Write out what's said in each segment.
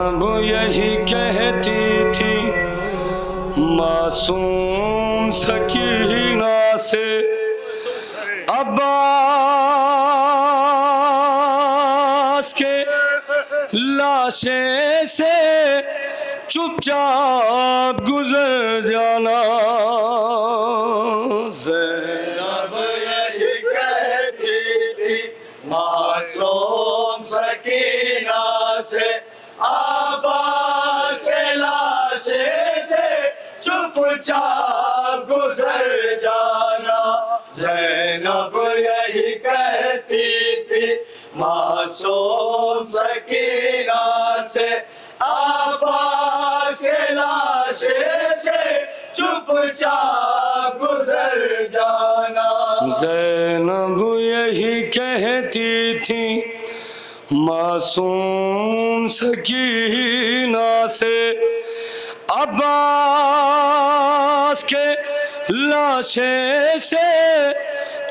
وہ یہی کہتی تھی معصوم سکینہ سے، عباس کے لاشے سے چپ چاپ گزر جانا۔ زینب یہی کہتی تھی معصوم سکینہ سے، عباس کے لاشے سے چپ چاپ گزر جانا۔ زینب یہی کہتی تھی معصوم سکینہ سے، عباس کے لاشے سے چپ چاپ گزر جانا۔ زینب یہی کہتی تھی معصوم سکینہ سے، عباس کے لاشے سے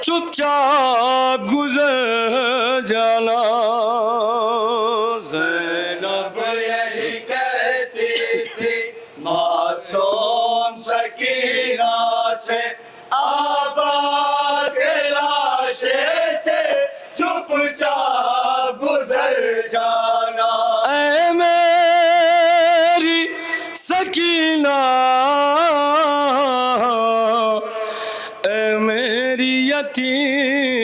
چپ چاپ گزر جانا۔ زینب یہی کہتی تھی معصوم سکینہ سے، عباس کے لاشے سے چپ چاپ گزر جانا۔ اے میری سکینہ، اے میری یتیمہ،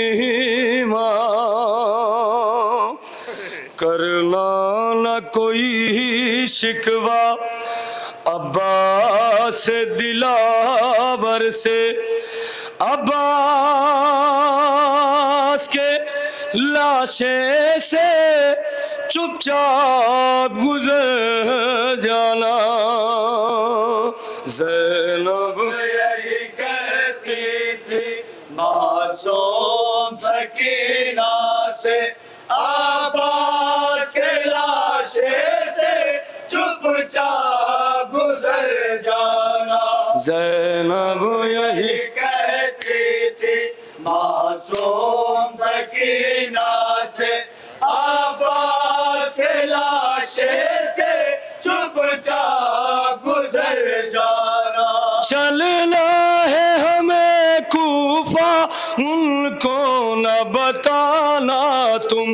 کرنا نہ کوئی شکوہ عباس دلاور سے، عباس کے لاشے سے چپ چاپ گزر جانا۔ زینب یہی کہتی تھی معصوم سکینہ سے، عباس کے لاشے سے چپ چاپ گزر جانا۔ زینب یہی کہتی تھی معصوم سکینہ سے، عباس کے لاشے سے چپ چاپ گزر جانا۔ چلنا ہے ہمیں کوفہ، ان کو نہ بتانا تم،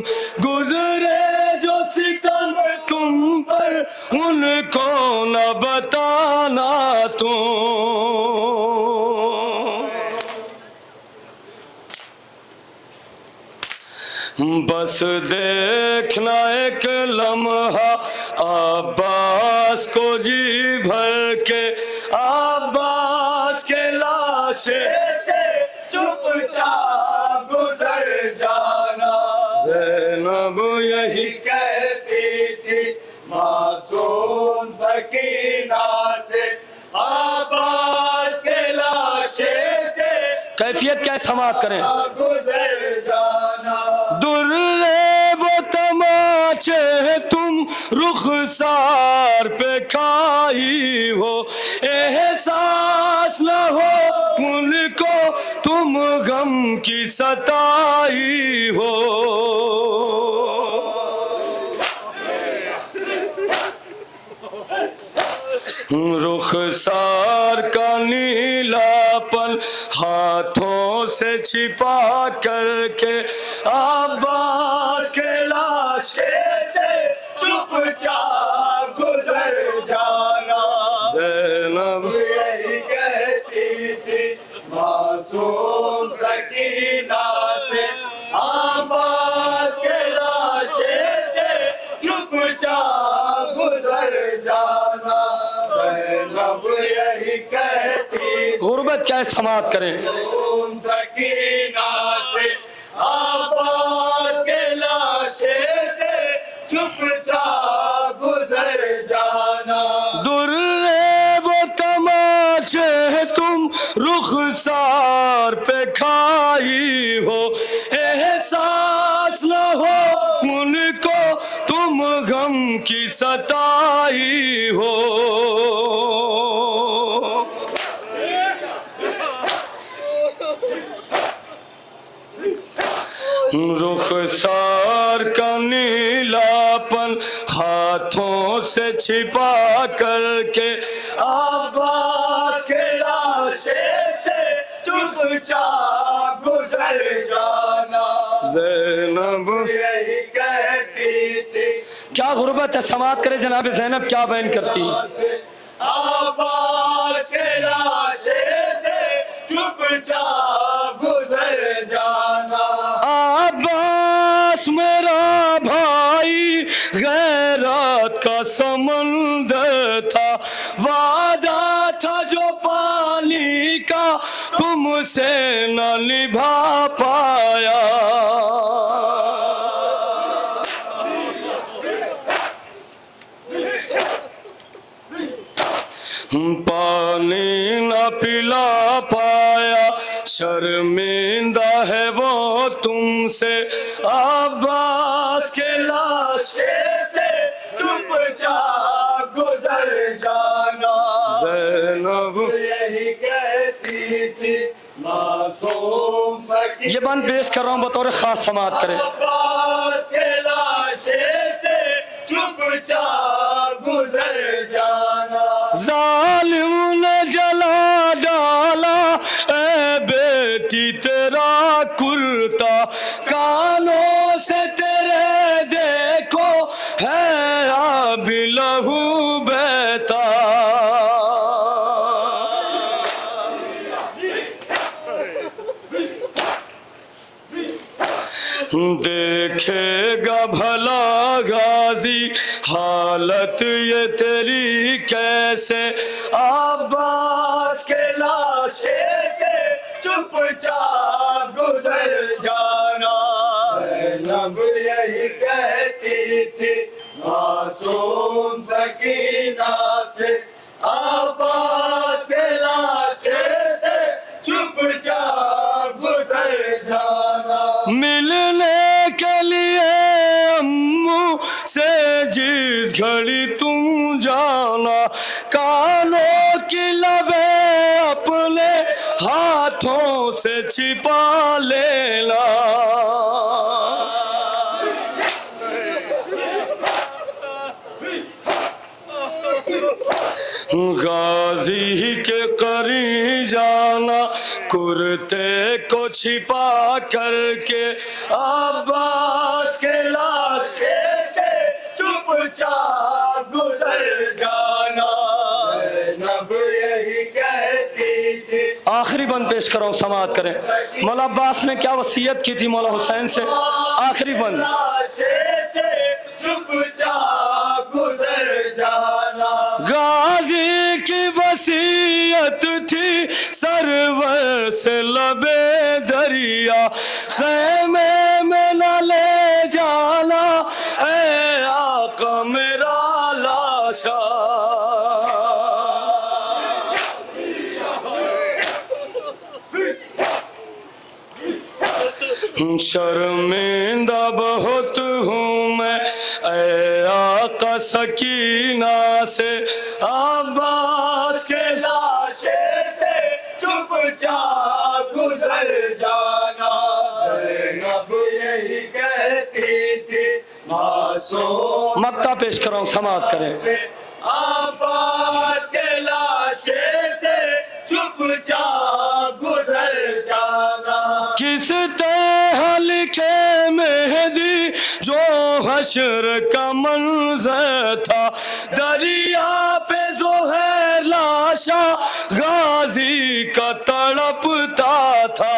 گزرے جو ستم تم پر ان کو نہ بتانا تم۔ بس دیکھنا ایک لمحہ عباس کو جی بھر کے، عباس کے لاشے سے چپ چاپ گزر جانا۔ زینب یہی کہتی تھی معصوم سکینہ سے، عباس کے لاشے سے کیفیت کیا سماعت کریں۔ گزر جانا۔ درے وہ تماچے تم رخسار پہ کھائی ہو، احساس نہ ہو ان کو تم غم کی ستائی ہو۔ رخسار کا نیلا پن ہاتھوں سے چھپا کر کے، عباس کے لاشے سے چپ چاپ گزر جانا۔ زینب یہی کہتی تھی معصوم سکینہ سے، عباس کے لاشے سے چپ چاپ گزر جانا۔ زینب یہی کہتی غربت کیا سماعت کریں۔ معصوم سکینہ سے، عباس کے لاشے سے چپ چاپ گزر جانا۔ درے وہ تماچے تم رخسار پہ کھائی ہو، احساس نہ ہو ان کو تم غم کی ستائی ہو۔ رخسار کا نیلا پن ہاتھوں سے چھپا کر کے عباس کے لاشے سے چپ چاپ گزر جانا زینب یہی کہتی تھی کیا غربت ہے، سماعت کرے جناب زینب کیا بیان کرتی ہیں۔ عباس کے لاشے سے چپ چاپ گزر جانا عباس میرا بھائی غیرت کا سمندر تھا، وعدہ تھا جو پانی کا تم سے نہ نبھا پایا، پانی نہ پلا پایا، شرمندہ ہے وہ تم سے عباس کے لاشے سے چپ چاپ گزر جانا زینب یہی کہتی تھی معصوم سکی یہ بند پیش کر رہا ہوں بطور خاص، سماعت کریں۔ عباس کے لاشے سے چپ چاپ گزر جانا ظالم نے جلا ڈالا اے بیٹی تیرا کرتا، کانوں سے تیرے دیکھو ہے اب لہو بہتا، دیکھے گا بھلا غازی حالت یہ تیری کیسے، عباس کے لاشے سے چپ چاپ گزر جانا زینب یہی کہتی تھی معصوم سکینہ سے عباس کے لاشے سے چپ چاپ گزر جانا ملنے کے لیے امو سے جس گھڑی تم جانا، کانوں کی لوے اپنے ہاتھوں سے چھپا لینا، غازی کے قریب جانا، کرتے کو چھپا کر کے عباس کے لاشے سے چپ چاپ گزر جانا زینب یہی کہتی تھی آخری بند پیش کرو، سماعت کریں۔ مولا عباس نے کیا وصیت کی تھی مولا حسین سے؟ آخری بند لاشے سے چپ چاپ گزر جانا غازی کی وصیت تھی سرور سے لبے دریا، خیمے میں نہ لے جانا اے آقا میرا لاشا، شرمندہ بہت ہوں میں اے آقا سکینہ سے، عباس کے لاشے سے چپ چاپ گزر جانا زینب یہی کہتی تھی معصوم مقطع پیش کر رہا ہوں، سماعت کریں۔ عباس کے لاشے سے چپ چاپ گزر جانا کس طرح لکھے مہدی جو حشر کا منظر تھا، دریا پہ زہر لاشا غازی کا تڑپتا تھا،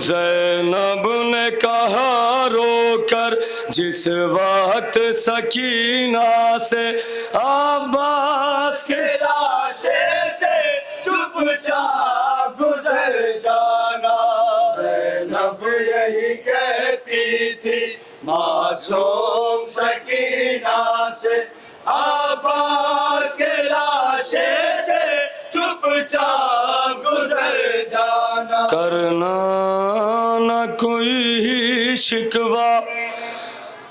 زینب نے کہا رو کر جس وقت سکینہ سے، عباس کے لاشے سے چپ چاپ گزر جانا زینب یہی کہتی تھی معصوم سکینہ سے عباس کے لاشے سے چپ چاپ گزر جانا کرنا نہ کوئی شکوہ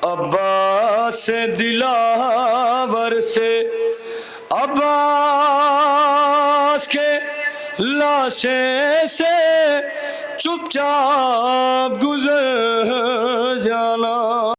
عباس سے دلاور سے، عباس کے لاشے سے چپ چاپ گزر جانا.